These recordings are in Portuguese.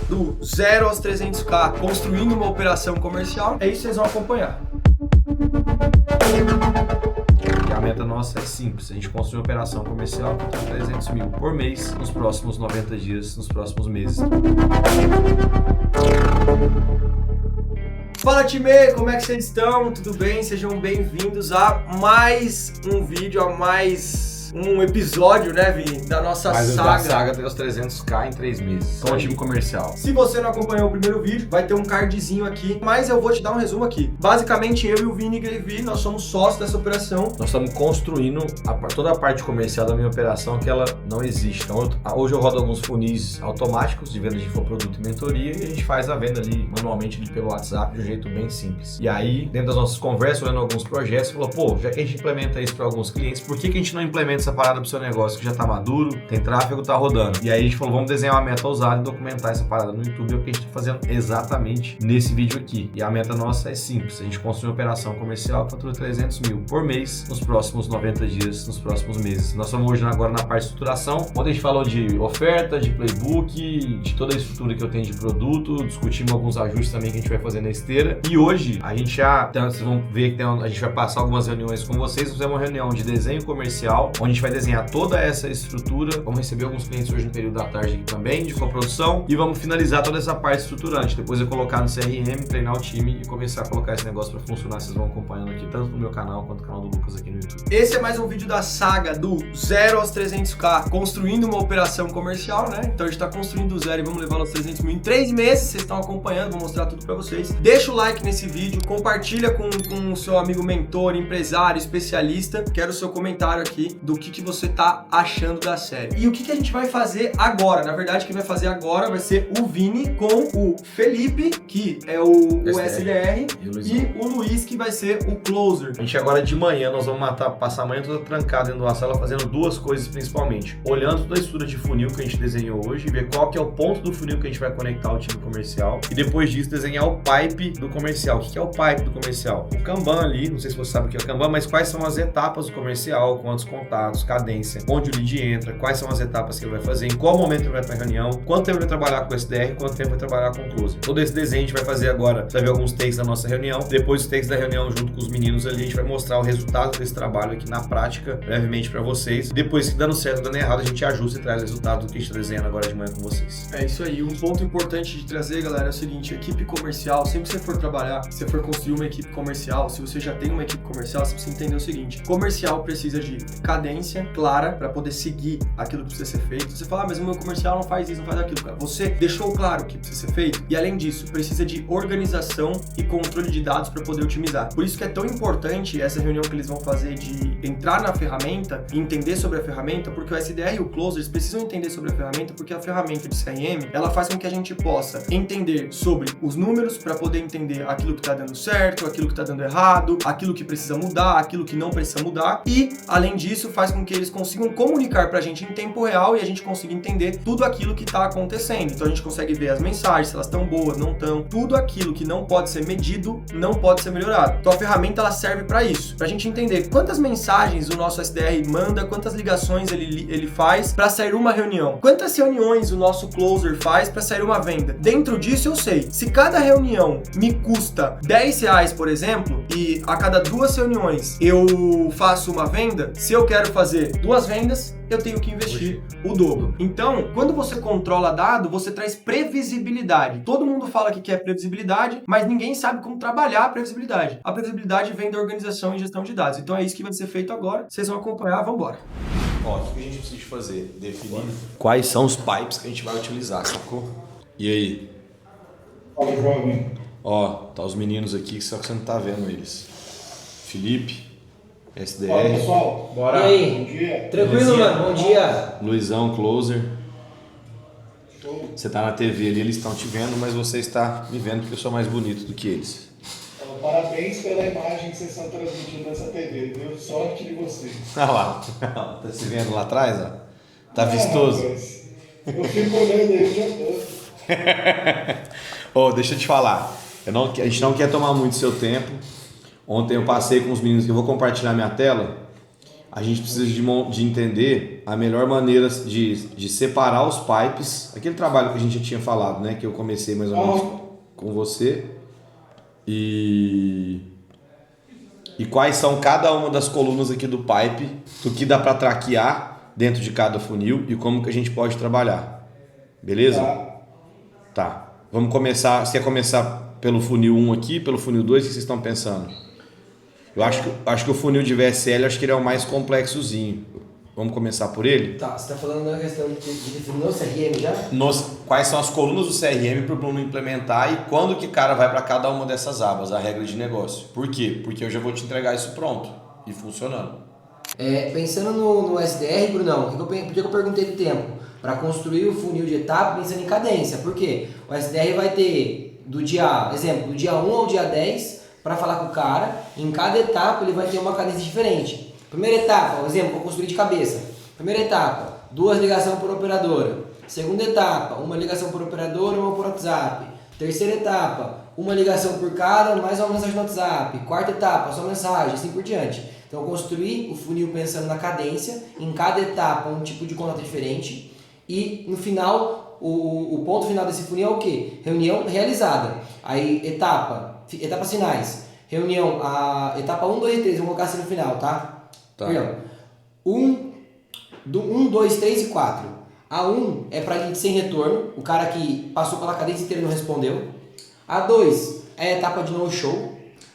Do 0 aos 300k, construindo uma operação comercial, é isso que vocês vão acompanhar. E a meta nossa é simples, a gente construir uma operação comercial com 300 mil por mês nos próximos 90 dias, nos próximos meses. Fala time, como é que vocês estão? Tudo bem? Sejam bem-vindos a mais um vídeo, a mais um episódio, né, Vini, da nossa saga. A saga tem os 300k em 3 meses, com o time comercial. Se você não acompanhou o primeiro vídeo, vai ter um cardzinho aqui, mas eu vou te dar um resumo aqui. Basicamente, eu e o Vini Grevi, nós somos sócios dessa operação. Nós estamos construindo toda a parte comercial da minha operação, que ela não existe. Então, hoje eu rodo alguns funis automáticos de venda de infoproduto e mentoria, e a gente faz a venda ali manualmente pelo WhatsApp de um jeito bem simples. E aí, dentro das nossas conversas, olhando alguns projetos, falou, pô, já que a gente implementa isso para alguns clientes, por que a gente não implementa essa parada pro seu negócio que já tá maduro, tem tráfego, tá rodando? E aí a gente falou, vamos desenhar uma meta ousada e documentar essa parada no YouTube, é o que a gente tá fazendo exatamente nesse vídeo aqui. E a meta nossa é simples, a gente construir uma operação comercial que fatura 300 mil por mês nos próximos 90 dias, nos próximos meses. Nós estamos hoje agora na parte de estruturação, onde a gente falou de oferta, de playbook, de toda a estrutura que eu tenho de produto, discutimos alguns ajustes também que a gente vai fazer na esteira. E hoje a gente já, então, vocês vão ver que a gente vai passar algumas reuniões com vocês, vamos fazer uma reunião de desenho comercial, onde a gente vai desenhar toda essa estrutura. Vamos receber alguns clientes hoje no período da tarde aqui também, de coprodução, e vamos finalizar toda essa parte estruturante. Depois eu colocar no CRM, treinar o time e começar a colocar esse negócio para funcionar. Vocês vão acompanhando aqui, tanto no meu canal quanto no canal do Lucas aqui no YouTube. Esse é mais um vídeo da saga do 0 aos 300k, construindo uma operação comercial, né? Então a gente tá construindo do zero e vamos levar aos 300 mil em 3 meses. Vocês estão acompanhando, vou mostrar tudo para vocês. Deixa o like nesse vídeo, compartilha com o seu amigo mentor, empresário, especialista. Quero o seu comentário aqui do que você tá achando da série. E o que a gente vai fazer agora? Na verdade, quem vai fazer agora vai ser o Vini com o Felipe, que é o SDR, e o Luiz, que vai ser o Closer. A gente agora de manhã, nós vamos passar a manhã toda trancada dentro de uma sala fazendo duas coisas principalmente. Olhando toda a estrutura de funil que a gente desenhou hoje, ver qual que é o ponto do funil que a gente vai conectar ao time comercial, e depois disso desenhar o pipe do comercial. O que é o pipe do comercial? O Kanban ali, não sei se você sabe o que é o Kanban, mas quais são as etapas do comercial, quantos contatos, cadência, onde o lead entra, quais são as etapas que ele vai fazer, em qual momento ele vai para a reunião, quanto tempo ele vai trabalhar com o SDR, quanto tempo vai trabalhar com o Closer. Todo esse desenho a gente vai fazer agora, você vai ver alguns takes da nossa reunião, depois os takes da reunião junto com os meninos ali, a gente vai mostrar o resultado desse trabalho aqui na prática, brevemente para vocês. Depois, que dando certo, dando errado, a gente ajusta e traz o resultado do que a gente está desenhando agora de manhã com vocês. É isso aí. Um ponto importante de trazer, galera, é o seguinte: equipe comercial, sempre que você for trabalhar, se você for construir uma equipe comercial, se você já tem uma equipe comercial, você precisa entender o seguinte: comercial precisa de cadência clara para poder seguir aquilo que precisa ser feito. Você fala, mas o meu comercial não faz isso, não faz aquilo, cara. Você deixou claro o que precisa ser feito, e além disso, precisa de organização e controle de dados para poder otimizar. Por isso que é tão importante essa reunião que eles vão fazer de entrar na ferramenta e entender sobre a ferramenta, porque o SDR e o Closer eles precisam entender sobre a ferramenta, porque a ferramenta de CRM, ela faz com que a gente possa entender sobre os números para poder entender aquilo que está dando certo, aquilo que está dando errado, aquilo que precisa mudar, aquilo que não precisa mudar, e além disso, faz com que eles consigam comunicar pra gente em tempo real e a gente consiga entender tudo aquilo que tá acontecendo. Então a gente consegue ver as mensagens, se elas estão boas, não estão. Tudo aquilo que não pode ser medido, não pode ser melhorado. Então a ferramenta ela serve pra isso, pra gente entender quantas mensagens o nosso SDR manda, quantas ligações ele faz pra sair uma reunião, quantas reuniões o nosso Closer faz pra sair uma venda. Dentro disso eu sei, se cada reunião me custa R$10, por exemplo, e a cada 2 reuniões eu faço uma venda, se eu quero fazer 2 vendas, eu tenho que investir o dobro. Então, quando você controla dado, você traz previsibilidade. Todo mundo fala que quer previsibilidade, mas ninguém sabe como trabalhar a previsibilidade. A previsibilidade vem da organização e gestão de dados. Então é isso que vai ser feito agora. Vocês vão acompanhar, vamos embora. Ó, o que a gente precisa fazer? Definir quais são os pipes que a gente vai utilizar, sacou? E aí? Fala, jovem. Ó, tá os meninos aqui, só que você não tá vendo eles. Felipe, SDR. Fala, pessoal. Bora. E aí? Bom dia. Tranquilo, mano? Bom dia. Luizão, Closer. Show. Você tá na TV ali, eles estão te vendo, mas você está me vendo porque eu sou mais bonito do que eles. Então, parabéns pela imagem que vocês estão transmitindo nessa TV, viu? Sorte de vocês. Olha lá, tá se vendo lá atrás, ó? Tá vistoso? Rapaz, eu fico olhando aí o dia todo. Ô, deixa eu te falar, a gente não quer tomar muito seu tempo. Ontem eu passei com os meninos que eu vou compartilhar minha tela. a gente precisa de entender a melhor maneira de separar os pipes, aquele trabalho que a gente já tinha falado, né? Que eu comecei mais ou menos com você. E quais são cada uma das colunas aqui do pipe, do que dá para traquear dentro de cada funil e como que a gente pode trabalhar. Beleza? Tá. Vamos começar. Você quer começar pelo funil 1 aqui, pelo funil 2? O que vocês estão pensando? Eu acho que o funil de VSL, acho que ele é o mais complexozinho. Vamos começar por ele? Tá, você está falando da questão de definir o CRM já? Quais são as colunas do CRM para o Bruno implementar e quando que cara vai para cada uma dessas abas, a regra de negócio. Por quê? Porque eu já vou te entregar isso pronto e funcionando. Pensando no SDR, Brunão, por que eu perguntei do tempo? Para construir o funil de etapa pensando em cadência. Por quê? O SDR vai ter do dia 1 ao dia 10 para falar com o cara. Em cada etapa ele vai ter uma cadência diferente. Primeira etapa, por exemplo, vou construir de cabeça. Primeira etapa, 2 ligações por operadora. Segunda etapa, 1 ligação por operadora, 1 por WhatsApp. Terceira etapa, 1 ligação por cara, mais uma mensagem no WhatsApp. Quarta etapa, só mensagem, assim por diante. Então, construir o funil pensando na cadência, em cada etapa um tipo de contato diferente. E no final, o ponto final desse funil é o quê? Reunião realizada. Aí, etapas finais. Reunião, a etapa 1, 2 e 3, vamos colocar assim no final, tá? Perdão. 1, 2, 3 e 4. A 1 é para lead sem retorno, o cara que passou pela cadência inteira e não respondeu. A 2 é a etapa de no-show.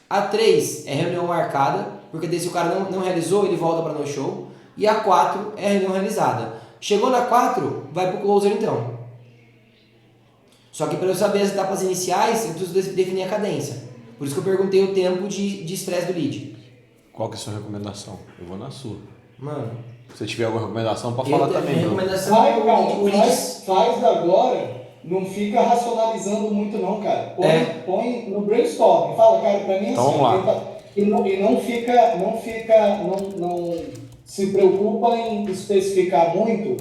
A 3 é reunião marcada, porque daí se o cara não realizou, ele volta para no-show. E a 4 é a reunião realizada. Chegou na 4, vai para o closer então. Só que para eu saber as etapas iniciais, eu preciso definir a cadência. Por isso que eu perguntei o tempo de estresse do lead. Qual que é a sua recomendação? Eu vou na sua. Mano, Se você tiver alguma recomendação, pode falar também. Minha recomendação é o lead. Faz agora, não fica racionalizando muito não, cara. Põe no brainstorm, fala, cara, pra mim é então, assim. vamos lá. E não se preocupa em especificar muito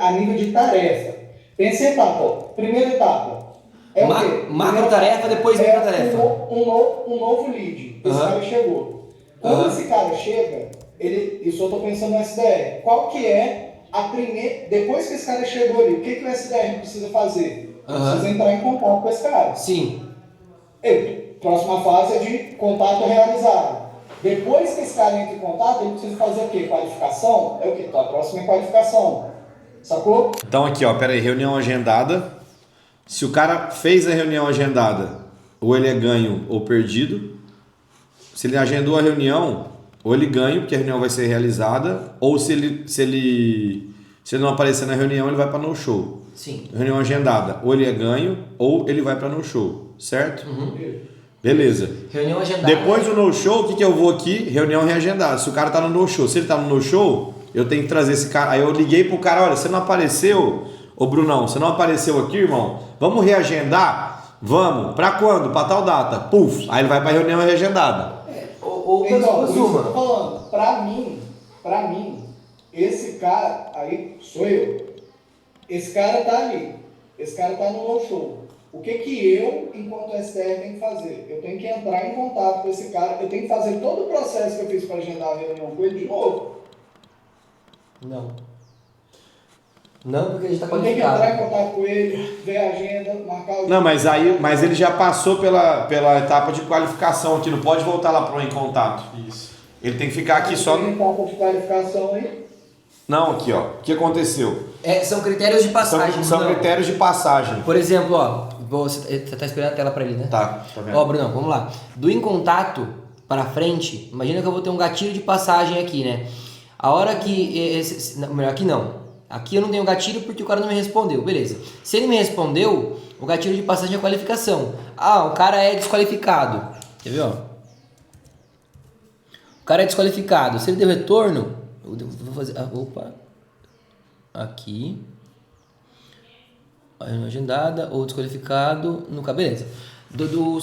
a nível de tarefa. Pensa em etapa. Primeira etapa. É o quê? Macro-tarefa, depois micro-tarefa. Um novo lead. Esse cara chegou. Quando esse cara chega, isso eu tô pensando no SDR. Qual que é a primeira... Depois que esse cara chegou ali, o que o SDR precisa fazer? Precisa entrar em contato com esse cara. Sim. Próxima fase é de contato realizado. Depois que esse cara entra em contato, ele precisa fazer o quê? Qualificação? É o quê? Então a próxima é qualificação. Sacou? Então aqui, ó, pera aí, reunião agendada. Se o cara fez a reunião agendada, ou ele é ganho ou perdido. Se ele agendou a reunião, ou ele ganha, porque a reunião vai ser realizada, ou se ele não aparecer na reunião, ele vai para no show. Sim. Reunião agendada, ou ele é ganho, ou ele vai para no show, certo? Beleza. Reunião agendada. Depois do no show, o que eu vou aqui? Reunião reagendada. Se o cara tá no no show, se ele tá no no show, eu tenho que trazer esse cara. Aí eu liguei pro cara, olha, você não apareceu, ô Brunão, você não apareceu aqui, irmão? Vamos reagendar? Vamos. Pra quando? Pra tal data. Puf. Aí ele vai pra reunião reagendada. Então, isso que eu tô falando. Pra mim, esse cara, aí sou eu. Esse cara tá ali. Esse cara tá no show. O que eu, enquanto SDR, tenho que fazer? Eu tenho que entrar em contato com esse cara. Eu tenho que fazer todo o processo que eu fiz para agendar a reunião com ele de novo. Não, porque a gente tá qualificado. Eu tenho que entrar em contato com ele, ver a agenda, marcar o... Não, mas ele já passou pela etapa de qualificação aqui, não pode voltar lá para o em contato. Isso. Ele tem que ficar aqui só no... etapa de qualificação aí? Não, aqui ó, o que aconteceu? São critérios de passagem. São critérios de passagem. Por exemplo, ó, você tá esperando a tela para ele, né? Tá vendo. Ó, Brunão, vamos lá. Do em contato para frente, imagina que eu vou ter um gatilho de passagem aqui, né? A hora que... melhor, aqui não. Aqui eu não tenho gatilho porque o cara não me respondeu, beleza. Se ele me respondeu, o gatilho de passagem é qualificação. Ah, o cara é desqualificado. Quer ver, ó? O cara é desqualificado. Se ele deu retorno, eu vou fazer... opa. Aqui. Agendada ou desqualificado. Nunca, beleza. Do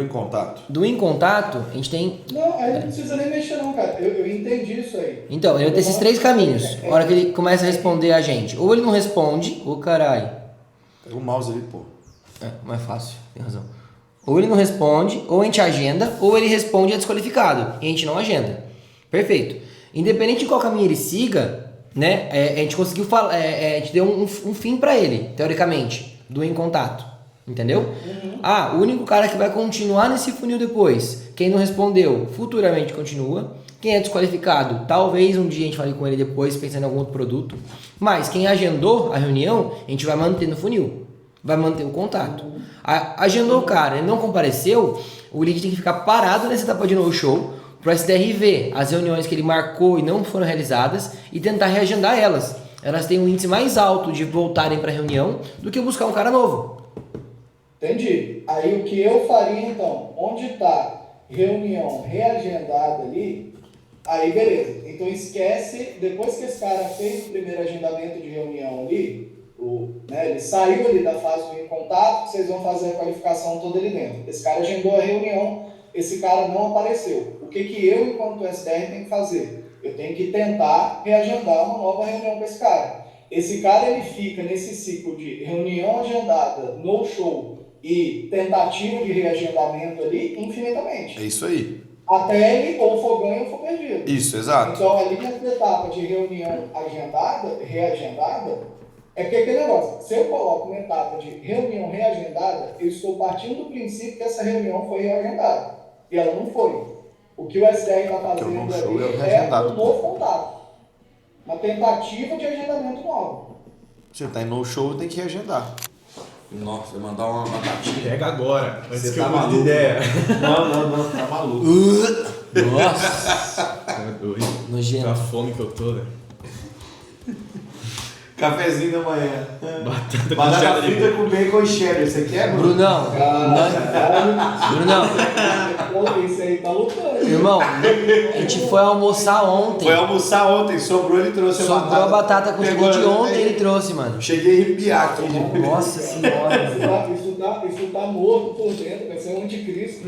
em contato. Do em contato, a gente tem... Não, aí não precisa nem mexer não, cara. Eu entendi isso aí. Então, ele vai ter esses 3 caminhos. A hora que ele começa a responder a gente. Ou ele não responde, ou caralho. Pega o mouse ali, pô. Mais fácil, tem razão. Ou ele não responde, ou a gente agenda, ou ele responde e é desqualificado. E a gente não agenda. Perfeito. Independente de qual caminho ele siga, né, a gente conseguiu falar, a gente deu um fim pra ele, teoricamente, do em contato, entendeu? O único cara que vai continuar nesse funil depois, quem não respondeu, futuramente continua. Quem é desqualificado, talvez um dia a gente fale com ele depois, pensando em algum outro produto. Mas quem agendou a reunião, a gente vai manter no funil, vai manter o contato. Agendou o cara, ele não compareceu, o lead tem que ficar parado nessa etapa de no-show, para o SDR ver as reuniões que ele marcou e não foram realizadas e tentar reagendar elas. Elas têm um índice mais alto de voltarem para a reunião do que buscar um cara novo. Entendi. Aí o que eu faria então, onde está reunião reagendada ali, aí beleza. Então esquece, depois que esse cara fez o primeiro agendamento de reunião ali, ele saiu ali da fase do em contato, vocês vão fazer a qualificação toda ali dentro. Esse cara agendou a reunião, esse cara não apareceu. O que eu, enquanto SDR, tenho que fazer? Eu tenho que tentar reagendar uma nova reunião com esse cara. Esse cara, ele fica nesse ciclo de reunião agendada, no show e tentativa de reagendamento ali infinitamente. É isso aí. Até ele ou for ganho ou for perdido. Isso, exato. Então, ali nessa etapa de reunião agendada, reagendada, é porque aquele negócio, se eu coloco uma etapa de reunião reagendada, eu estou partindo do princípio que essa reunião foi reagendada. E ela não foi. O que o SDR está fazendo ali é um novo contato. Uma tentativa de agendamento novo. Você está em no-show, tem que reagendar. Nossa, eu mandar uma batatinha. Pega agora, antes Você que tá eu mude de maluco? ideia. Não, tá maluco. Nossa! É doido. Com a Nojento. fome que eu tô, velho. Cafezinho da manhã. Batata Batata frita com bacon e cheddar. Você quer, Bruno? Brunão, Pô, esse aí tá lutando. irmão, a gente foi almoçar ontem. Foi almoçar ontem, sobrou, ele trouxe Sobrou a batata com Pegou, de ontem né? ele trouxe, mano. Cheguei a arrepiar aqui. Nossa senhora. Isso tá morto por dentro, vai ser um anticristo.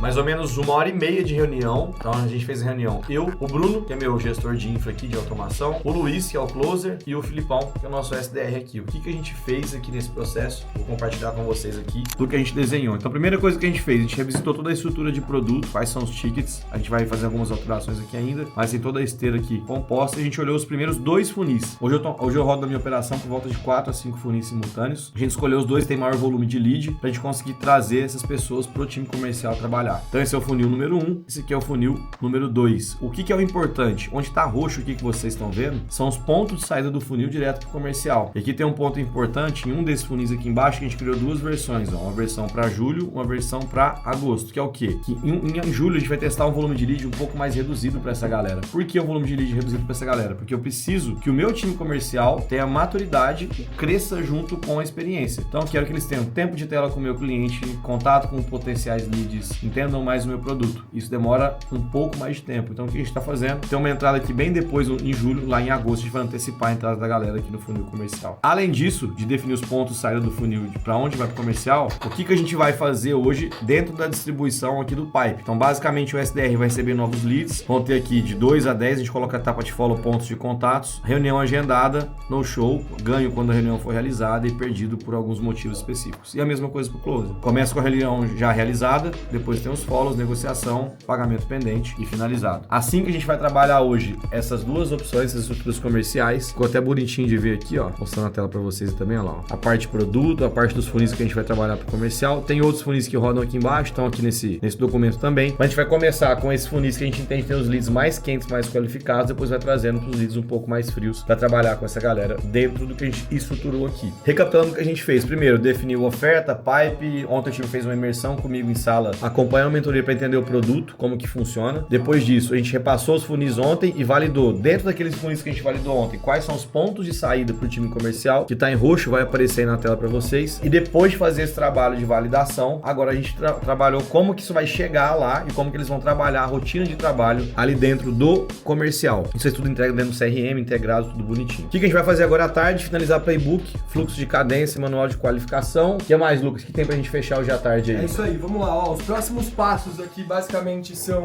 Mais ou menos 1h30 de reunião. Então a gente fez a reunião. Eu, o Bruno, que é meu gestor de infra aqui de automação, o Luiz, que é o closer, e o Filipão, que é o nosso SDR aqui. O que a gente fez aqui nesse processo? Vou compartilhar com vocês aqui do que a gente desenhou. Então a primeira coisa que a gente fez, a gente revisitou toda a estrutura de produto, quais são os tickets. A gente vai fazer algumas alterações aqui ainda, mas tem toda a esteira aqui composta. A gente olhou os primeiros 2 funis. Hoje eu rodo a minha operação por volta de 4 a 5 funis simultâneos. A gente escolheu os 2 que tem maior volume de lead pra gente conseguir trazer essas pessoas pro time comercial trabalhar. Então esse é o funil número 1, esse aqui é o funil número 2. O que é o importante? Onde está roxo aqui que vocês estão vendo, são os pontos de saída do funil direto para o comercial. E aqui tem um ponto importante, em um desses funis aqui embaixo, que a gente criou 2 versões, ó, uma versão para julho, uma versão para agosto, que é o quê? Que em julho a gente vai testar um volume de lead um pouco mais reduzido para essa galera. Por que um volume de lead reduzido para essa galera? Porque eu preciso que o meu time comercial tenha maturidade e cresça junto com a experiência. Então eu quero que eles tenham tempo de tela com o meu cliente, contato com potenciais leads, entendam mais o meu produto. Isso demora um pouco mais de tempo. Então o que a gente está fazendo? Tem uma entrada aqui bem depois, em julho, lá em agosto, a gente vai antecipar a entrada da galera aqui no funil comercial. Além disso, de definir os pontos de saída do funil para onde vai para o comercial, o que a gente vai fazer hoje dentro da distribuição aqui do pipe? Então basicamente o SDR vai receber novos leads, vão ter aqui de 2 a 10, a gente coloca a etapa de follow, pontos de contatos, reunião agendada, no show, ganho quando a reunião for realizada e perdido por alguns motivos específicos. E a mesma coisa para o close. Começa com a reunião já realizada, depois tem os follows, negociação, pagamento pendente e finalizado. Assim que a gente vai trabalhar hoje essas 2 opções, essas estruturas comerciais, ficou até bonitinho de ver aqui, ó, mostrando a tela para vocês também, ó lá, ó. A parte de produto, a parte dos funis que a gente vai trabalhar para o comercial, tem outros funis que rodam aqui embaixo, estão aqui nesse documento também, mas a gente vai começar com esses funis que a gente entende que tem os leads mais quentes, mais qualificados, depois vai trazendo para os leads um pouco mais frios para trabalhar com essa galera dentro do que a gente estruturou aqui. Recapitulando o que a gente fez, primeiro, definiu oferta, pipe, ontem o time fez uma imersão comigo em sala, acompanhou a mentoria para entender o produto, como que funciona. Depois disso, a gente repassou os funis ontem e validou, dentro daqueles funis que a gente validou ontem, quais são os pontos de saída para o time comercial, que está em roxo, vai aparecer aí na tela para vocês. E depois de fazer esse trabalho de validação, agora a gente trabalhou como que isso vai chegar lá e como que eles vão trabalhar a rotina de trabalho ali dentro do comercial. Isso é tudo entregue dentro do CRM, integrado, tudo bonitinho. O que a gente vai fazer agora à tarde? Finalizar playbook, fluxo de cadência, manual de qualificação. O que mais, Lucas? O que tem pra gente fechar hoje à tarde aí? É isso aí, vamos lá, ó. Os próximos Os passos aqui basicamente são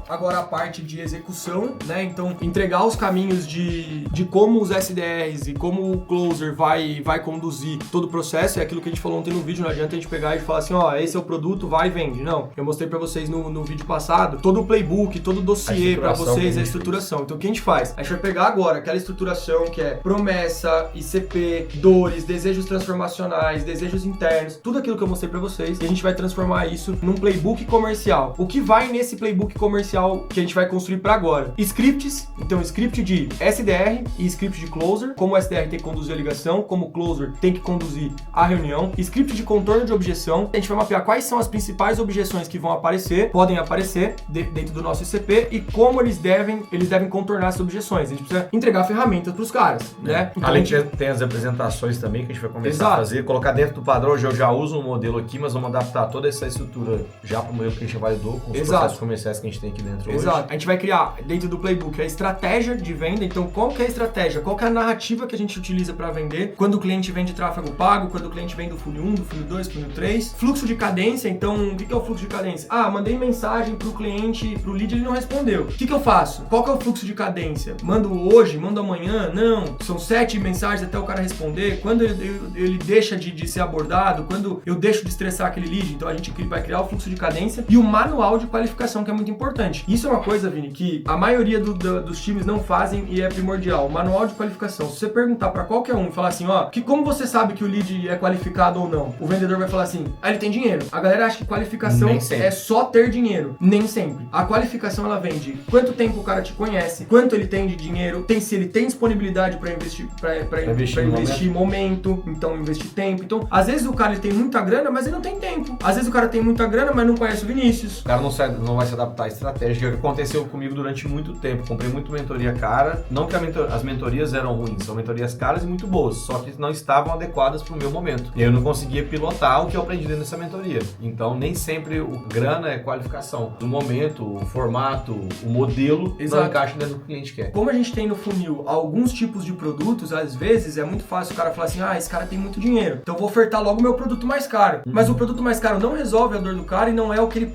agora a parte de execução, né? Então, entregar os caminhos de como os SDRs e como o Closer vai conduzir todo o processo. É aquilo que a gente falou ontem no vídeo, não adianta a gente pegar e falar assim, ó, esse é o produto, vai e vende. Não, eu mostrei pra vocês no vídeo passado todo o playbook, todo o dossiê pra vocês, a estruturação. Então, o que a gente faz? A gente vai pegar agora aquela estruturação que é promessa, ICP, dores, desejos transformacionais, desejos internos, tudo aquilo que eu mostrei pra vocês, e a gente vai transformar isso num playbook comercial. O que vai nesse playbook comercial que a gente vai construir pra agora? Scripts, então script de SDR e script de Closer, como o SDR tem que conduzir a ligação, como o Closer tem que conduzir a reunião, script de contorno de objeção, a gente vai mapear quais são as principais objeções que vão aparecer, podem aparecer dentro do nosso ICP e como eles devem contornar essas objeções. A gente precisa entregar ferramentas pros caras, né? Então, além de tem as apresentações também que a gente vai começar a fazer, colocar dentro do padrão. Hoje eu já uso um modelo aqui, mas vamos adaptar toda essa estrutura já para o modelo que a gente já validou com os processos comerciais que a gente tem aqui dentro hoje. A gente vai criar dentro do playbook a estratégia de venda. Então, qual que é a estratégia? Qual que é a narrativa que a gente utiliza para vender? Quando o cliente vem de tráfego pago, quando o cliente vem do funil 1, do funil 2, funil 3. Fluxo de cadência. Então, o que é o fluxo de cadência? Ah, mandei mensagem pro cliente, pro lead, ele não respondeu. O que eu faço? Qual que é o fluxo de cadência? Mando hoje? Mando amanhã? Não. São 7 mensagens até o cara responder. Quando ele deixa de ser abordado? Quando eu deixo de estressar aquele lead? Então, a gente vai criar o fluxo de cadência e o manual de qualificação, que é muito importante. Isso é uma coisa, Vini, que a maioria dos times não fazem e é primordial. O manual de qualificação. Se você perguntar para qualquer um e falar assim, ó, como você sabe que o lead é qualificado ou não? O vendedor vai falar assim, ele tem dinheiro. A galera acha que qualificação é só ter dinheiro. Nem sempre. A qualificação, ela vem de quanto tempo o cara te conhece, quanto ele tem de dinheiro, se ele tem disponibilidade para investir momento, então investir tempo. Então, às vezes o cara ele tem muita grana, mas ele não tem tempo. Às vezes o cara tem muita grana, mas não conhece o Vinícius. O cara não vai se adaptar à estratégia, que aconteceu comigo durante muito tempo. Comprei muito mentoria cara, não que as mentorias eram ruins, são mentorias caras e muito boas, só que não estavam adequadas para o meu momento. E eu não conseguia pilotar o que eu aprendi dentro dessa mentoria. Então, nem sempre o grana é qualificação. No momento, o formato, o modelo não encaixa dentro do que o cliente quer. Como a gente tem no funil alguns tipos de produtos, às vezes é muito fácil o cara falar assim, esse cara tem muito dinheiro, então eu vou ofertar logo o meu produto mais caro. Mas o produto mais caro não resolve a dor do cara e não é o que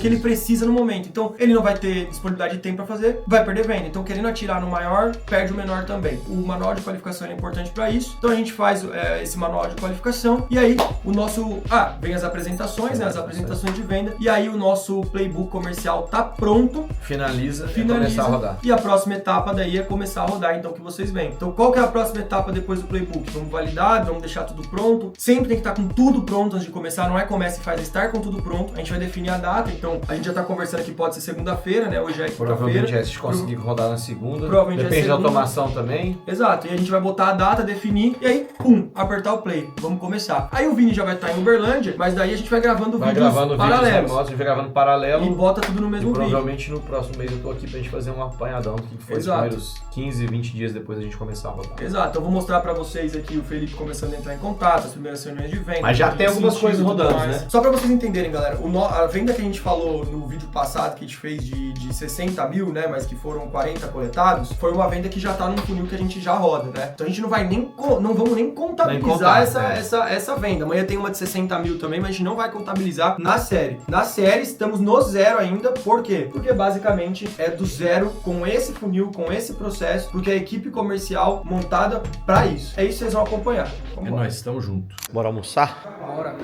ele precisa no momento. Então, ele não vai ter disponibilidade de tempo para fazer, vai perder venda. Então, querendo atirar no maior, perde o menor também. O manual de qualificação é importante para isso. Então, a gente faz esse manual de qualificação e aí o nosso... vem as apresentações, né? As apresentações de venda e aí o nosso playbook comercial tá pronto. Finaliza e começar a rodar. E a próxima etapa daí é começar a rodar, então, que vocês veem. Então, qual que é a próxima etapa depois do playbook? Vamos validar, vamos deixar tudo pronto. Sempre tem que estar com tudo pronto antes de começar, não é começa e faz, estar com tudo pronto. A gente vai definir a data, então a gente já tá conversando aqui, pode ser segunda-feira, né? Hoje é quinta-feira. Provavelmente se conseguir rodar na segunda. Provavelmente depende da automação também. Exato, e a gente vai botar a data, definir, e aí, pum, apertar o play. Vamos começar. Aí o Vini já vai estar em Uberlândia, mas daí a gente vai gravando vídeos paralelos. A gente vai gravando paralelo. E bota tudo no mesmo vídeo. Provavelmente no próximo mês eu tô aqui pra gente fazer um apanhadão do que foi os primeiros 15, 20 dias depois da gente começar a rodar. Exato, então eu vou mostrar pra vocês aqui o Felipe começando a entrar em contato, as primeiras reuniões de venda. Mas já tem algumas coisas rodando, né? Só pra vocês entenderem, galera, a venda que a gente falou no vídeo passado, que a gente fez de 60 mil, né, mas que foram 40 coletados, foi uma venda que já tá num funil que a gente já roda, né? Então a gente não vamos nem contabilizar essa venda. Amanhã tem uma de 60 mil também, mas a gente não vai contabilizar na série. Na série estamos no zero ainda, por quê? Porque basicamente é do zero com esse funil, com esse processo, porque a equipe comercial montada pra isso. É isso que vocês vão acompanhar. E nós estamos juntos. Bora almoçar? Bora.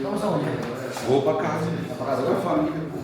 Vamos aonde? Vou pra casa. Pra casa da família.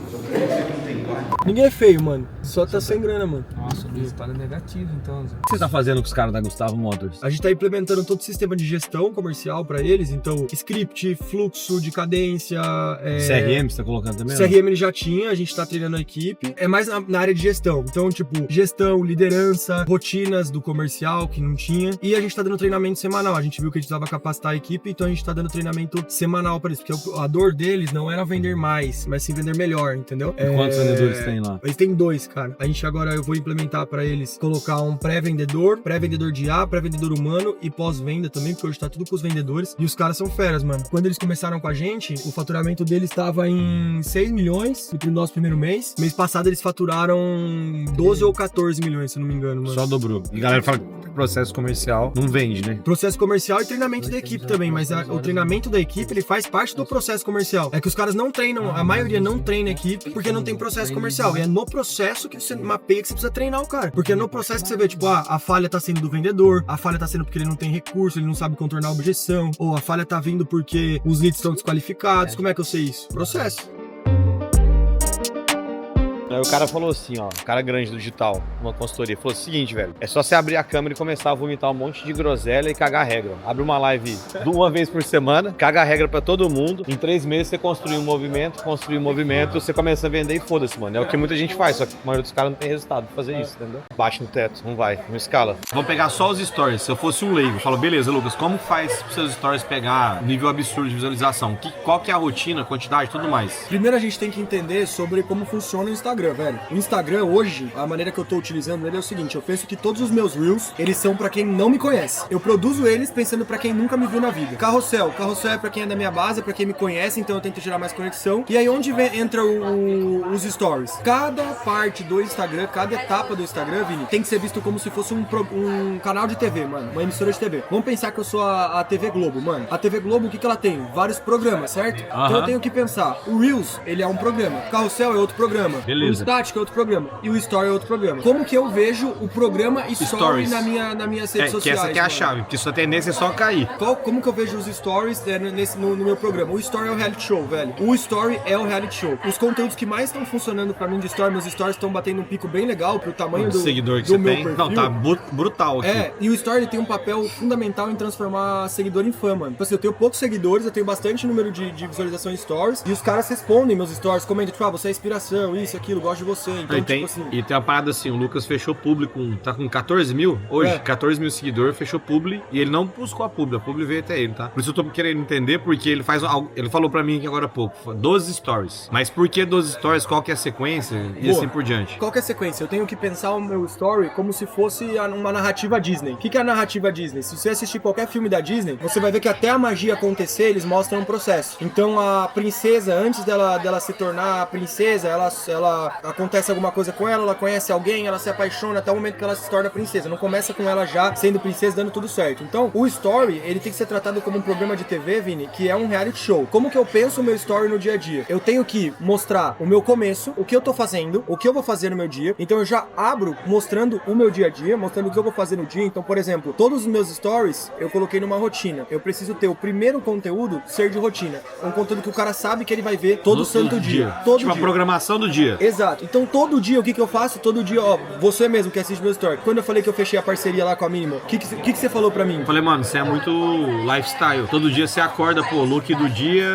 Ninguém é feio, mano. Só tá sem grana, mano. Nossa, o resultado é negativo, então. O que você tá fazendo com os caras da Gustavo Motors? A gente tá implementando todo o sistema de gestão comercial pra eles, então script, fluxo de cadência... CRM você tá colocando também? CRM ele já tinha, a gente tá treinando a equipe. É mais na área de gestão. Então, tipo, gestão, liderança, rotinas do comercial, que não tinha. E a gente tá dando treinamento semanal. A gente viu que a gente precisava capacitar a equipe, então a gente tá dando treinamento semanal pra isso. Porque a dor deles não era vender mais, mas sim vender melhor, entendeu? Quantos vendedores tem lá? Eles têm 2, cara. A gente agora, eu vou implementar pra eles colocar um pré-vendedor de IA, pré-vendedor humano e pós-venda também, porque hoje tá tudo pros vendedores. E os caras são feras, mano. Quando eles começaram com a gente, o faturamento deles estava em 6 milhões no nosso primeiro mês. Mês passado eles faturaram 12 ou 14 milhões, se não me engano, mano. Só dobrou. E a galera fala que processo comercial não vende, né? Processo comercial e treinamento da equipe também, mas o treinamento da equipe, ele faz parte do processo comercial. É que os caras não treinam, a maioria não treina a equipe porque não tem processo comercial. E é no processo que você mapeia que você precisa treinar o cara. Porque é no processo que você vê, tipo, a falha tá sendo do vendedor, a falha tá sendo porque ele não tem recurso, ele não sabe contornar a objeção, ou a falha tá vindo porque os leads estão desqualificados. Como é que eu sei isso? Processo. Aí o cara falou assim, ó, o cara grande do digital, uma consultoria, falou o seguinte, velho, é só você abrir a câmera e começar a vomitar um monte de groselha e cagar regra. Abre uma live uma vez por semana, caga a regra pra todo mundo, em 3 meses você construir um movimento, você começa a vender e foda-se, mano. É o que muita gente faz, só que a maioria dos caras não tem resultado pra fazer isso, entendeu? Bate no teto, não vai, não escala. Vamos pegar só os stories. Se eu fosse um leigo, eu falo, beleza, Lucas, como faz pros seus stories pegar nível absurdo de visualização? Qual que é a rotina, quantidade, tudo mais? Primeiro a gente tem que entender sobre como funciona o Instagram, velho. O Instagram hoje, a maneira que eu tô utilizando ele é o seguinte, eu penso que todos os meus Reels, eles são pra quem não me conhece. Eu produzo eles pensando pra quem nunca me viu na vida. Carrossel é pra quem é da minha base, é pra quem me conhece, então eu tento gerar mais conexão. E aí onde entra os stories? Cada parte do Instagram, cada etapa do Instagram, Vini, tem que ser visto como se fosse um canal de TV, mano, uma emissora de TV. Vamos pensar que eu sou a TV Globo, mano. A TV Globo, o que ela tem? Vários programas, certo? Então eu tenho que pensar, o Reels, ele é um programa, o Carrossel é outro programa, beleza. O Estático é outro programa, e o Story é outro programa. Como que eu vejo o programa Story na minhas redes sociais? Que essa que é a chave, porque sua tendência é só cair. Como que eu vejo os Stories no meu programa? O Story é o reality show, velho. O Story é o reality show. Os conteúdos que mais estão funcionando pra mim de Story, meus Stories estão batendo um pico bem legal pro tamanho do seguidor que do você meu tem. perfil. Não, tá brutal aqui. E o Story ele tem um papel fundamental em transformar seguidor em fã, mano. Tipo assim, eu tenho poucos seguidores, eu tenho bastante número de visualização em Stories, e os caras respondem meus Stories, comentam, tipo, você é inspiração, isso, aquilo, gosto de você. Então, assim... E tem uma parada assim, o Lucas fechou publi tá com 14 mil hoje, 14 mil seguidores, fechou publi, e ele não buscou a publi veio até ele, tá? Por isso eu tô querendo entender, porque ele faz algo, ele falou pra mim aqui agora há pouco, 12 stories. Mas por que 12 stories? Qual que é a sequência? E assim por diante. Qual que é a sequência? Eu tenho que pensar o meu story como se fosse uma narrativa Disney. O que é a narrativa Disney? Se você assistir qualquer filme da Disney, você vai ver que até a magia acontecer, eles mostram um processo. Então a princesa, antes dela se tornar a princesa, ela acontece alguma coisa com ela conhece alguém, ela se apaixona até o momento que ela se torna princesa. Não começa com ela já sendo princesa, dando tudo certo. Então, o story, ele tem que ser tratado como um programa de TV, Vini, que é um reality show. Como que eu penso o meu story no dia a dia? Eu tenho que mostrar o meu começo, o que eu tô fazendo, o que eu vou fazer no meu dia. Então, eu já abro mostrando o meu dia a dia, mostrando o que eu vou fazer no dia. Então, por exemplo, todos os meus stories, eu coloquei numa rotina. Eu preciso ter o primeiro conteúdo ser de rotina. É um conteúdo que o cara sabe que ele vai ver todo santo dia. Todo tipo dia. A programação do dia. Exato. Então, todo dia, o que eu faço? Todo dia, ó, você mesmo que assiste meu story. Quando eu falei que eu fechei a parceria lá com a Minimal, o que você falou pra mim? Eu falei, mano, você é muito lifestyle. Todo dia você acorda, pô, look do dia,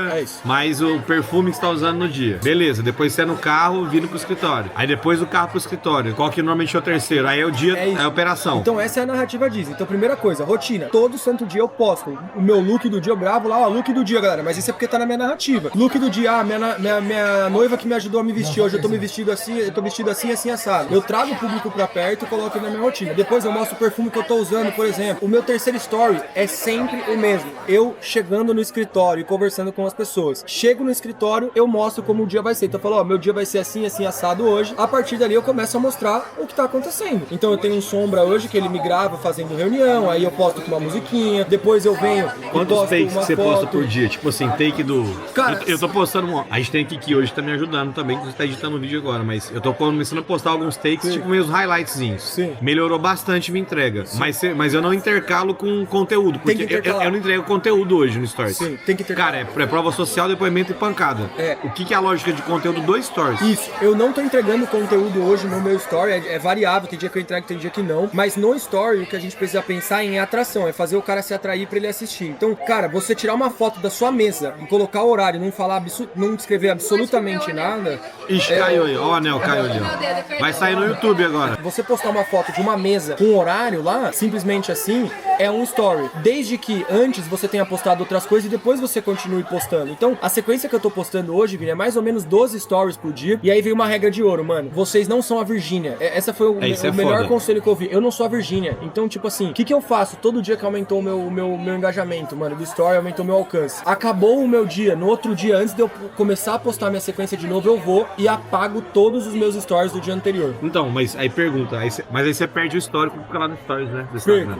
mais o perfume que você tá usando no dia. Beleza, depois você é no carro, vindo pro escritório. Aí depois do carro pro escritório. Qual que normalmente é o terceiro? Aí é o dia, é a operação. Então essa é a narrativa Disney. Então primeira coisa, rotina. Todo santo dia eu posto o meu look do dia, eu gravo lá, ó, look do dia, galera. Mas isso é porque tá na minha narrativa. Look do dia, minha noiva que me ajudou a me vestir. Hoje eu tô me vestido assim, eu tô vestido assim, assim, assado. Eu trago o público pra perto e coloco na minha rotina. Depois eu mostro o perfume que eu tô usando, por exemplo. O meu terceiro story é sempre o mesmo. Eu chegando no escritório e conversando com as pessoas. Chego no escritório, eu mostro como o dia vai ser. Então eu falo, ó, meu dia vai ser assim, assim, assado hoje. A partir dali eu começo a mostrar o que tá acontecendo. Então eu tenho um Sombra hoje que ele me grava fazendo reunião, aí eu posto com uma musiquinha, depois eu venho... Quantos takes você foto. posta por dia? Tipo assim, take do... Cara, eu tô postando... A gente tem aqui que hoje tá me ajudando também, que você tá editando o vídeo agora, mas eu tô começando a postar alguns takes, tipo meus highlightzinhos. Sim. Melhorou bastante minha entrega. Mas eu não intercalo com conteúdo, porque eu não entrego conteúdo hoje no Stories. Sim, tem que intercalar. Cara, é prova social, depoimento e pancada. O que é a lógica de conteúdo do Stories? Isso, eu não tô entregando conteúdo hoje no meu Story, é variável, tem dia que eu entrego, tem dia que não. Mas no Story, o que a gente precisa pensar em atração, é fazer o cara se atrair pra ele assistir. Então, cara, você tirar uma foto da sua mesa e colocar o horário, não falar não escrever absolutamente nada... Ixi, caiu aí. Ó o anel caiu ali, ó. Vai sair no YouTube agora. Você postar uma foto de uma mesa com um horário lá, simplesmente assim, é um story. Desde que antes você tenha postado outras coisas e depois você continue postando. Então, a sequência que eu tô postando hoje, Vini, é mais ou menos 12 stories por dia. E aí veio uma regra de ouro, mano. Vocês não são a Virgínia. Essa foi o melhor conselho que eu ouvi. Eu não sou a Virgínia. Então, tipo assim, o que eu faço todo dia que aumentou o meu engajamento, mano? Do story aumentou meu alcance. Acabou o meu dia. No outro dia, antes de eu começar a postar minha sequência de novo, eu vou e apago todos os meus stories do dia anterior. Então, mas aí pergunta, mas aí você perde o histórico porque lá no stories, né?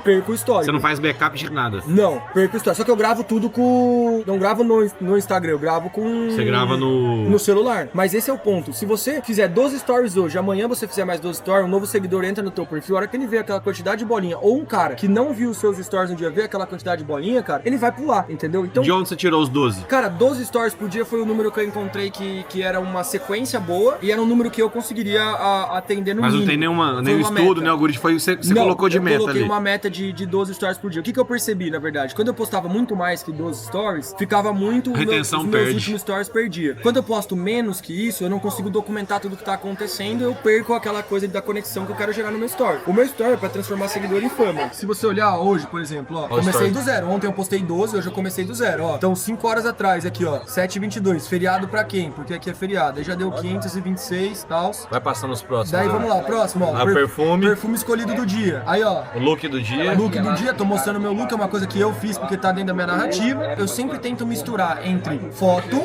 Perco o histórico. Você não faz backup de nada. Não, perco o histórico. Só que eu gravo tudo com... Não gravo no Instagram, eu gravo com... Você grava no celular. Mas esse é o ponto. Se você fizer 12 stories hoje, amanhã você fizer mais 12 stories, um novo seguidor entra no teu perfil, a hora que ele vê aquela quantidade de bolinha, ou um cara que não viu os seus stories um dia, vê aquela quantidade de bolinha, cara, ele vai pular, entendeu? Então, de onde você tirou os 12? Cara, 12 stories por dia foi o número que eu encontrei que era uma sequência boa e era um número que eu conseguiria atender no mínimo. Mas não tem nenhum estudo, nem algoritmo, foi você colocou de meta ali. Eu coloquei uma meta de 12 stories por dia. O que eu percebi, na verdade? Quando eu postava muito mais que 12 stories, ficava muito... os meus últimos stories perdia. Quando eu posto menos que isso, eu não consigo documentar tudo que tá acontecendo, eu perco aquela coisa da conexão que eu quero gerar no meu story. O meu story é pra transformar seguidor em fama. Se você olhar hoje, por exemplo, ó, comecei do zero. Ontem eu postei 12, hoje eu comecei do zero, ó. Então 5 horas atrás, aqui, ó, 7h22. Feriado pra quem? Porque aqui é feriado. Aí já deu 526 e tal. Vai passando os próximos. Daí vamos lá, próximo, ó. Perfume escolhido do dia. Aí, ó. O look do dia. Look do dia, tô mostrando meu look, é uma coisa que eu fiz porque tá dentro da minha narrativa. Eu sempre tento misturar entre foto,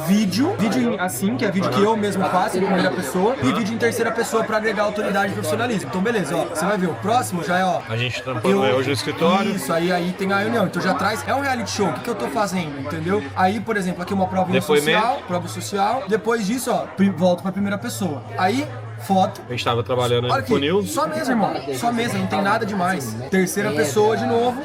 vídeo assim, que é vídeo que eu mesmo faço em primeira pessoa, e vídeo em terceira pessoa pra agregar autoridade e profissionalismo. Então, beleza, ó. Você vai ver, o próximo já é, ó. A gente trampando hoje no escritório. Isso, aí tem a reunião. Então já traz. É um reality show. O que eu tô fazendo, entendeu? Aí, por exemplo, aqui uma prova social. Depois disso, ó, volto pra primeira pessoa. Aí, foto. A gente tava trabalhando no funil. Só mesa, irmão. Só mesa, não tem nada demais. Terceira pessoa de novo.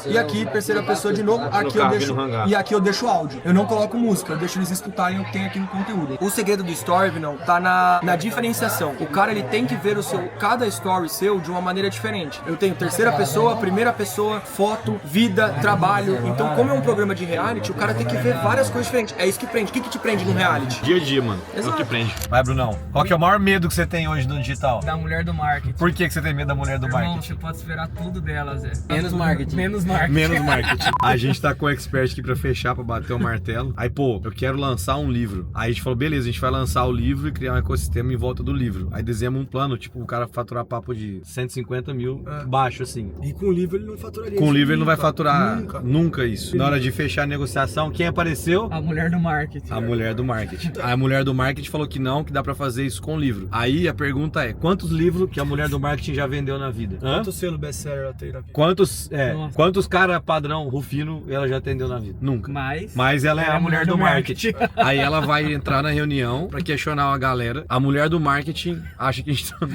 E aqui, terceira pessoa de novo. Aqui eu deixo. E aqui eu deixo áudio. Eu não coloco música, eu deixo eles escutarem o que tem aqui no conteúdo. O segredo do story, não, tá na diferenciação. O cara, ele tem que ver cada story seu de uma maneira diferente. Eu tenho terceira pessoa, primeira pessoa, foto, vida, trabalho. Então, como é um programa de reality, o cara tem que ver várias coisas diferentes. É isso que prende. O que te prende no reality? Dia a dia, mano. Exato. É o que prende. Vai, Brunão. Qual que é o maior medo que você tem hoje no digital? Da mulher do marketing. Por que você tem medo da mulher do marketing? Irmão, você pode esperar tudo dela, Zé. Menos marketing. Menos marketing. Menos marketing. A gente tá com o expert aqui pra fechar, pra bater o martelo. Aí, pô, eu quero lançar um livro. Aí a gente falou, beleza, a gente vai lançar o livro e criar um ecossistema em volta do livro. Aí desenhamos um plano, tipo, o cara faturar papo de 150 mil baixo, assim. E com o livro ele não faturaria. Com o livro ele não vai faturar nunca isso. Na hora de fechar a negociação, quem apareceu? A mulher do marketing. A mulher do marketing. A mulher do marketing falou que não, que dá pra fazer isso com o livro. Aí a pergunta é, quantos livros que a mulher do marketing já vendeu na vida? Quantos selos best-seller ela tem na vida? Quantos cara padrão Rufino ela já atendeu na vida? Nunca. Mas ela é a mulher do marketing. Aí ela vai entrar na reunião pra questionar a galera. A mulher do marketing acha que a gente tá...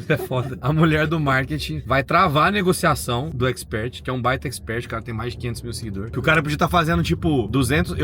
É foda. A mulher do marketing vai travar a negociação do expert, que é um baita expert, o cara tem mais de 500 mil seguidores. Que o cara podia estar fazendo tipo 200,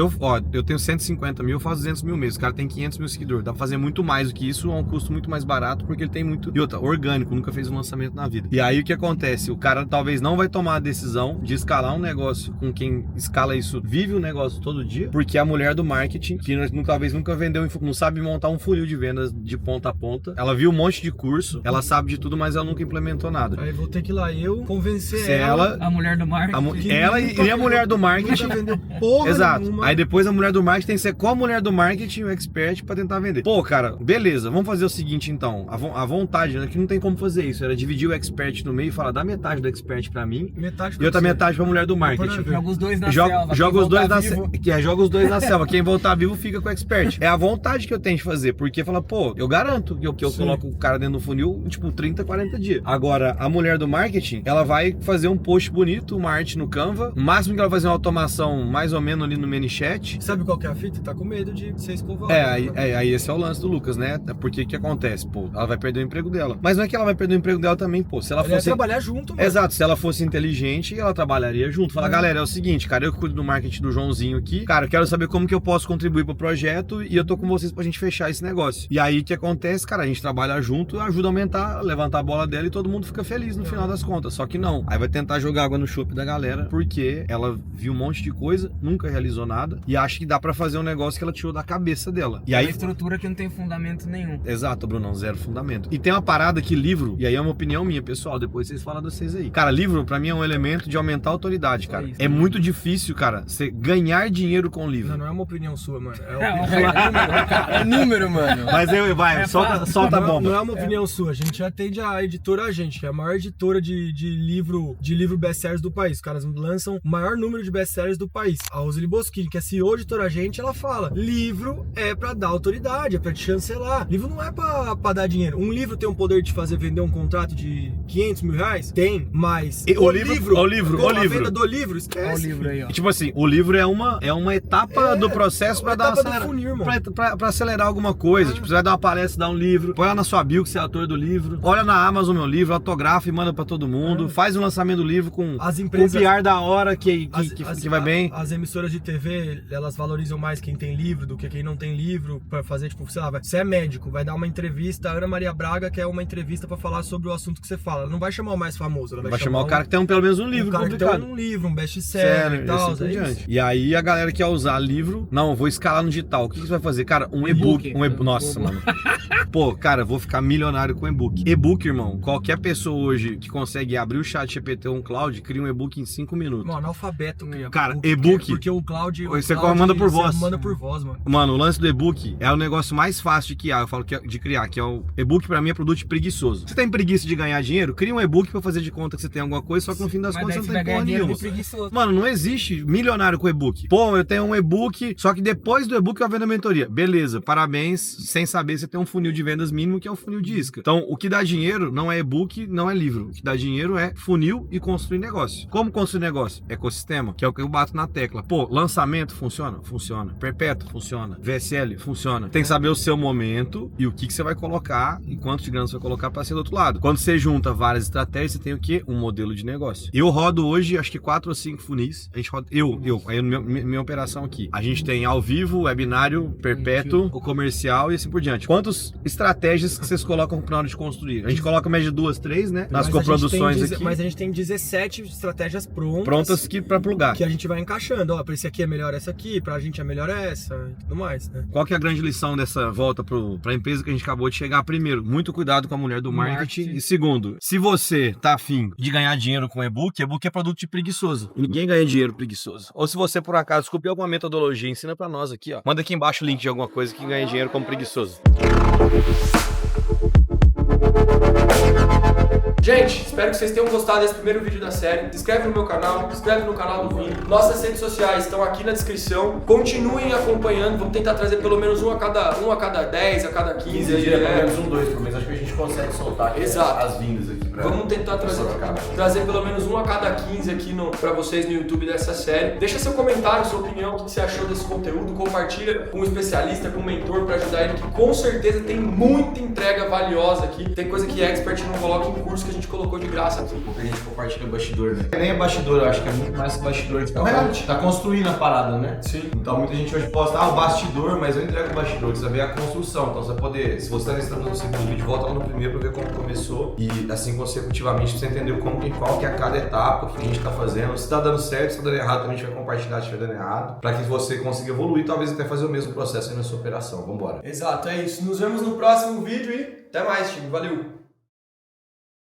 eu tenho 150 mil, eu faço 200 mil meses. O cara tem 500 mil seguidores. Dá pra fazer muito mais do que isso, a um custo muito mais barato, porque ele tem muito. E outra, orgânico, nunca fez um lançamento na vida. E aí o que acontece? O cara talvez não vai tomar a decisão de escalar um negócio com quem escala isso, vive o negócio todo dia, porque a mulher do marketing, que talvez nunca vendeu, não sabe montar um funil de vendas de ponta a ponta, ela viu um monte de curso. Ela sabe de tudo, mas ela nunca implementou nada. Aí vou ter que ir lá convencer ela. A mulher do marketing. Ela e a mulher do marketing. Nunca vendeu porra Exato. nenhuma. Aí depois a mulher do marketing tem que ser com a mulher do marketing, o expert, pra tentar vender. Pô, cara, beleza, vamos fazer o seguinte então. A vontade, né? Que não tem como fazer isso. Era dividir o expert no meio e falar, dá metade do expert pra mim e outra metade pra mulher do marketing. Joga os dois na selva. Joga os dois na selva. Quem voltar vivo fica com o expert. É a vontade que eu tenho de fazer. Porque fala, pô, eu garanto que eu coloco o cara dentro do funil, tipo, 30, 40 dias. Agora, a mulher do marketing, ela vai fazer um post bonito, uma arte no Canva. O máximo que ela vai fazer uma automação mais ou menos ali no ManyChat. Sabe qual que é a fita? Tá com medo de ser escovado. Aí esse é o lance do Lucas, né? Porque o que acontece? Pô, ela vai perder o emprego dela. Mas não é que ela vai perder o emprego dela também, pô. Se ela fosse... trabalhar junto, mano. Exato. Se ela fosse inteligente, ela trabalharia junto. Fala, galera, é o seguinte, cara, eu cuido do marketing do Joãozinho aqui. Cara, eu quero saber como que eu posso contribuir pro projeto e eu tô com vocês pra gente fechar esse negócio. E aí, o que acontece? Cara, a gente trabalha junto, ajuda aumentar, levantar a bola dela e todo mundo fica feliz no final das contas. Só que não. Aí vai tentar jogar água no chope da galera porque ela viu um monte de coisa, nunca realizou nada e acha que dá pra fazer um negócio que ela tirou da cabeça dela. E É aí uma estrutura que não tem fundamento nenhum. Exato, Brunão, zero fundamento. E tem uma parada que livro, e aí é uma opinião minha, pessoal, depois vocês falam de vocês aí. Cara, livro pra mim é um elemento de aumentar a autoridade, cara. É muito difícil, cara, você ganhar dinheiro com livro. Não é uma opinião sua, mano. É número, mano. Mas solta a bomba. Não é uma opinião sua. A gente atende a editora Agente, que é a maior editora de livro best-sellers do país. Os caras lançam o maior número de best-sellers do país. A Roseli Boschini, que é CEO de editora Agente, ela fala: livro é pra dar autoridade, é pra te chancelar. Livro não é pra dar dinheiro. Um livro tem o poder de fazer vender um contrato de 500 mil reais? Tem, mas o livro. A venda do livro, esquece. Olha o livro aí, ó. Tipo assim, o livro é uma etapa do processo pra dar etapa do funil, irmão. pra acelerar alguma coisa. Tipo, você vai dar uma palestra, dá um livro, põe lá na sua bio que você é autor do livro, olha na Amazon meu livro, autografa e manda pra todo mundo, faz o lançamento do livro com as empresas, com PR da hora que vai bem. As emissoras de TV, elas valorizam mais quem tem livro do que quem não tem livro, pra fazer, tipo, sei lá, você é médico, vai dar uma entrevista, a Ana Maria Braga quer uma entrevista pra falar sobre o assunto que você fala. Ela não vai chamar o mais famoso, ela vai chamar o cara que tem pelo menos um livro publicado. Que tem um livro, um best-seller e tal, E aí a galera que quer usar livro, não, vou escalar no digital. O que você vai fazer? Cara, um e-book. Nossa, mano. Pô, cara, vou ficar milionário com e-book. E-book, irmão, qualquer pessoa hoje que consegue abrir o chat GPT ou um cloud, cria um e-book em 5 minutos. Mano, analfabeto mesmo. Cara, e-book. Porque o cloud. Você manda por voz. Manda por voz, mano. Mano, o lance do e-book é o negócio mais fácil de criar. Eu falo que de criar, que é o e-book pra mim é produto preguiçoso. Você tem preguiça de ganhar dinheiro? Cria um e-book pra fazer de conta que você tem alguma coisa, só que no fim das contas você não tem porra nenhuma. Mano, não existe milionário com e-book. Pô, eu tenho um e-book, só que depois do e-book eu vendo a mentoria. Beleza, parabéns, sem saber você tem um funil de vendas mínimo que é o funil de isca. Então, o que dá dinheiro não é e-book, não é livro. O que dá dinheiro é funil e construir negócio. Como construir negócio? Ecossistema, que é o que eu bato na tecla. Pô, lançamento funciona? Funciona. Perpétuo funciona. VSL funciona. Tem que saber o seu momento e o que você vai colocar e quanto de grana você vai colocar para ser do outro lado. Quando você junta várias estratégias, você tem o quê? Um modelo de negócio. Eu rodo hoje, acho que 4 ou 5 funis. A gente roda, aí minha operação aqui. A gente tem ao vivo, webinário, perpétuo, o comercial e assim por diante. Quantas estratégias que vocês colocam na hora de construir? A gente coloca média 2, 3, né? Nas coproduções aqui. Mas a gente tem 17 estratégias prontas que pra plugar. Que a gente vai encaixando. Ó, pra esse aqui é melhor essa aqui, pra gente é melhor essa e tudo mais, né? Qual que é a grande lição dessa volta pra empresa que a gente acabou de chegar? Primeiro, muito cuidado com a mulher do marketing. E segundo, se você tá afim de ganhar dinheiro com e-book é produto de preguiçoso. Ninguém ganha dinheiro preguiçoso. Ou se você, por acaso, descobriu alguma metodologia, ensina pra nós aqui, ó. Manda aqui embaixo o link de alguma coisa que ganha dinheiro como preguiçoso. Gente, espero que vocês tenham gostado desse primeiro vídeo da série. Se inscreve no meu canal, se inscreve no canal do Vini. Nossas redes sociais estão aqui na descrição. Continuem acompanhando, vamos tentar trazer pelo menos um a cada 10, a cada 15 dias, pelo menos 2 por mês. Acho que a gente consegue soltar aqui as vindas aqui pra... Vamos tentar trazer pelo menos um a cada 15 aqui pra vocês no YouTube dessa série. Deixa seu comentário, sua opinião, o que você achou desse conteúdo. Compartilha com um especialista, com um mentor pra ajudar ele, que com certeza tem muita entrega valiosa aqui. Tem coisa que expert não coloca em curso que a gente colocou de graça aqui. Porque a gente compartilha bastidor, né? Nem é bastidor, eu acho que é muito mais que bastidor. Tá construindo a parada, né? Sim. Então muita gente hoje posta, o bastidor, mas eu entrego o bastidor, você vai ver a construção. Então você vai poder, se você está no segundo vídeo, volta lá no primeiro pra ver como começou e assim consecutivamente pra você entender qual que é cada etapa, o que a gente tá fazendo. Se tá dando certo, se tá dando errado, também a gente vai compartilhar se estiver dando errado, pra que você consiga evoluir, talvez até fazer o mesmo processo aí na sua operação. Vambora. Exato, é isso. Nos vemos no próximo vídeo e até mais, time. Valeu!